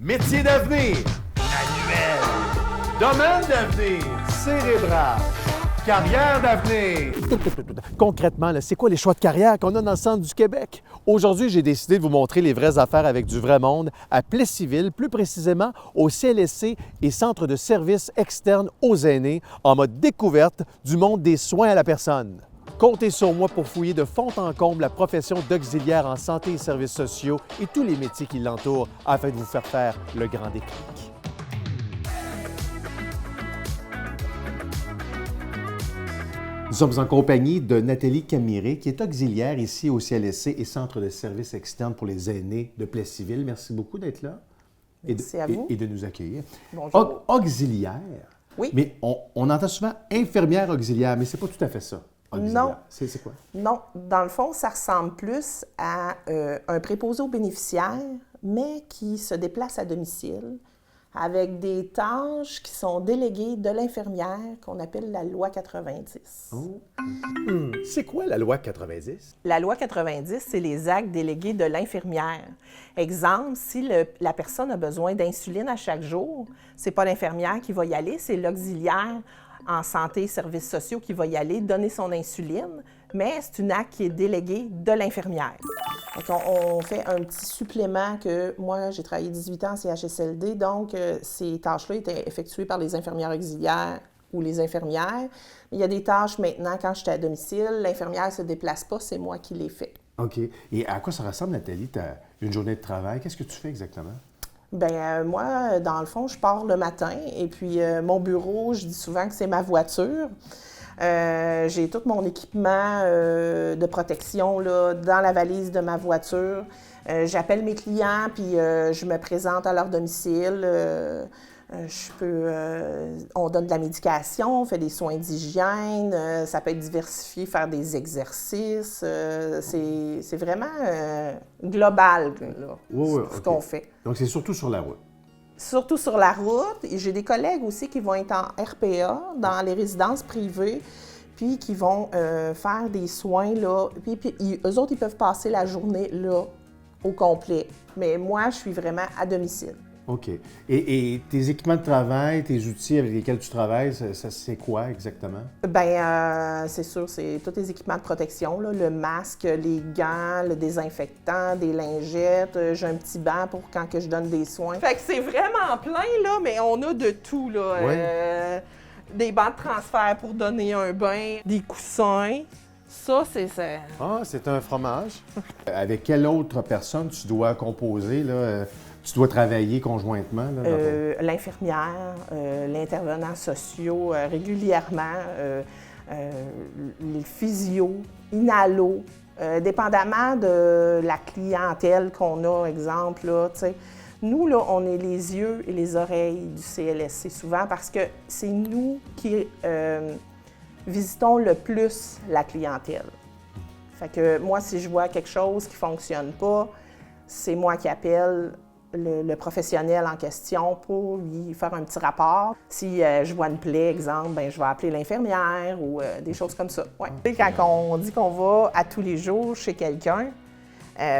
Métier d'avenir, manuel. Domaine d'avenir, cérébral. Carrière d'avenir. Concrètement, là, c'est quoi les choix de carrière qu'on a dans le centre du Québec? Aujourd'hui, j'ai décidé de vous montrer les vraies affaires avec du vrai monde à Plessisville, plus précisément au CLSC et Centre de services externes aux aînés, en mode découverte du monde des soins à la personne. Comptez sur moi pour fouiller de fond en comble la profession d'auxiliaire en santé et services sociaux et tous les métiers qui l'entourent afin de vous faire le grand déclic. Nous sommes en compagnie de Nathalie Camiré, qui est auxiliaire ici au CLSC et Centre de services externes pour les aînés de Plessisville. Merci beaucoup d'être là Merci à vous. et de nous accueillir. Bonjour. Auxiliaire, Oui. mais on entend souvent infirmière auxiliaire, mais c'est pas tout à fait ça. Auxiliaire. Non. C'est quoi? Non, dans le fond, ça ressemble plus à un préposé aux bénéficiaires, mais qui se déplace à domicile avec des tâches qui sont déléguées de l'infirmière qu'on appelle la loi 90. Oh. C'est quoi la loi 90? La loi 90, c'est les actes délégués de l'infirmière. Exemple, si la personne a besoin d'insuline à chaque jour, c'est pas l'infirmière qui va y aller, c'est l'auxiliaire en santé et services sociaux qui va y aller donner son insuline, mais c'est un acte qui est délégué de l'infirmière. Donc, on fait un petit supplément que moi, j'ai travaillé 18 ans en CHSLD, donc ces tâches-là étaient effectuées par les infirmières auxiliaires ou les infirmières. Il y a des tâches maintenant, quand j'étais à domicile, l'infirmière ne se déplace pas, c'est moi qui les fais. OK. Et à quoi ça ressemble, Nathalie, une journée de travail? Qu'est-ce que tu fais exactement? Bien, moi, dans le fond, je pars le matin et puis mon bureau, je dis souvent que c'est ma voiture. J'ai tout mon équipement de protection là, dans la valise de ma voiture. J'appelle mes clients puis je me présente à leur domicile. On donne de la médication, on fait des soins d'hygiène, ça peut être diversifié, faire des exercices. C'est vraiment global là, ce qu'on fait. Donc, c'est surtout sur la route. Surtout sur la route. Et j'ai des collègues aussi qui vont être en RPA, dans les résidences privées, puis qui vont faire des soins, là. Puis eux autres, ils peuvent passer la journée, là, au complet. Mais moi, je suis vraiment à domicile. OK. Et tes équipements de travail, tes outils avec lesquels tu travailles, c'est quoi exactement? Bien, c'est sûr, c'est tous les équipements de protection, là, le masque, les gants, le désinfectant, des lingettes. J'ai un petit banc pour quand que je donne des soins. Fait que c'est vraiment plein, là, mais on a de tout, là. Oui. Des bancs de transfert pour donner un bain, des coussins. Ça, c'est ça. Ah, c'est un fromage. Avec quelle autre personne tu dois composer, là? Tu dois travailler conjointement? L'infirmière, l'intervenant sociaux régulièrement, les physios, inhalo, dépendamment de la clientèle qu'on a, exemple, là, tu sais. Nous, là, on est les yeux et les oreilles du CLSC souvent parce que c'est nous qui visitons le plus la clientèle. Fait que moi, si je vois quelque chose qui ne fonctionne pas, c'est moi qui appelle le professionnel en question pour lui faire un petit rapport. Si je vois une plaie, exemple, ben, je vais appeler l'infirmière ou des choses comme ça. Ouais. Quand on dit qu'on va à tous les jours chez quelqu'un,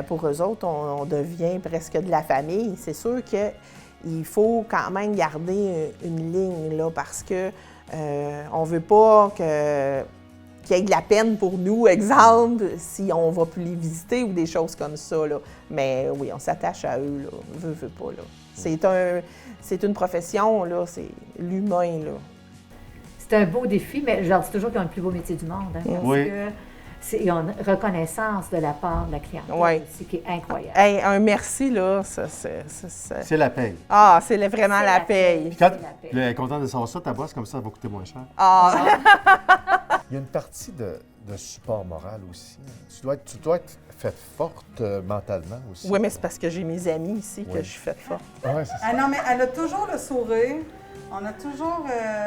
pour eux autres, on devient presque de la famille. C'est sûr qu'il faut quand même garder une ligne là, parce que on ne veut pas qu'il y ait de la peine pour nous, exemple, si on ne va plus les visiter ou des choses comme ça. Là. Mais oui, on s'attache à eux, là. Veut pas. Là. C'est une profession, là. C'est l'humain, là. C'est un beau défi, mais je leur dis toujours qu'ils ont le plus beau métier du monde. Hein, parce que ils ont une reconnaissance de la part de la clientèle aussi, qui est incroyable. Hey, un merci, là, C'est la paye. Ah, c'est vraiment la paye. Puis quand tu es content de savoir ça, ta boîte, comme ça va coûter moins cher. Ah! Il y a une partie de support moral aussi. Tu dois être faite forte mentalement aussi. Oui, mais c'est parce que j'ai mes amis ici que je suis faite forte. Ouais, c'est ça. Ah non, mais elle a toujours le sourire. On a toujours...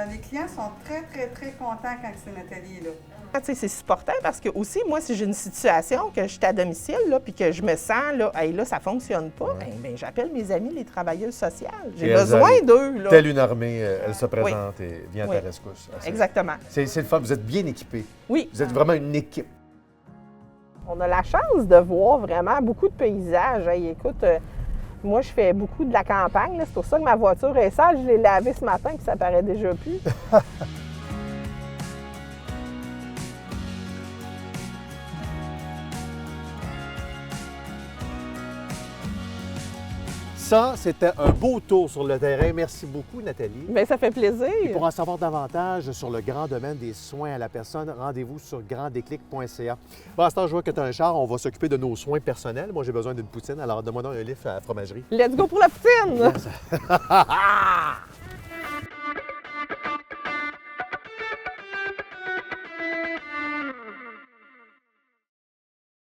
les clients sont très, très, très contents quand c'est Nathalie là. Tu sais, c'est supportant parce que aussi, moi, si j'ai une situation que je suis à domicile là, puis que je me sens, là, hey, là, ça fonctionne pas, ben, j'appelle mes amis les travailleuses sociales. J'ai besoin d'eux. Là. Telle une armée, elle se présente et vient à ta rescousse. Exactement. C'est le fun. Vous êtes bien équipés. Oui. Vous êtes vraiment une équipe. On a la chance de voir vraiment beaucoup de paysages. Hey, écoute, Moi, je fais beaucoup de la campagne. C'est pour ça que ma voiture est sale. Je l'ai lavée ce matin puis ça paraît déjà plus. Ça, c'était un beau tour sur le terrain. Merci beaucoup, Nathalie. Bien, ça fait plaisir. Et pour en savoir davantage sur le grand domaine des soins à la personne, rendez-vous sur granddéclic.ca. Bon, à ce temps, je vois que tu as un char. On va s'occuper de nos soins personnels. Moi, j'ai besoin d'une poutine. Alors, demandons un livre à la fromagerie. Let's go pour la poutine! Yes.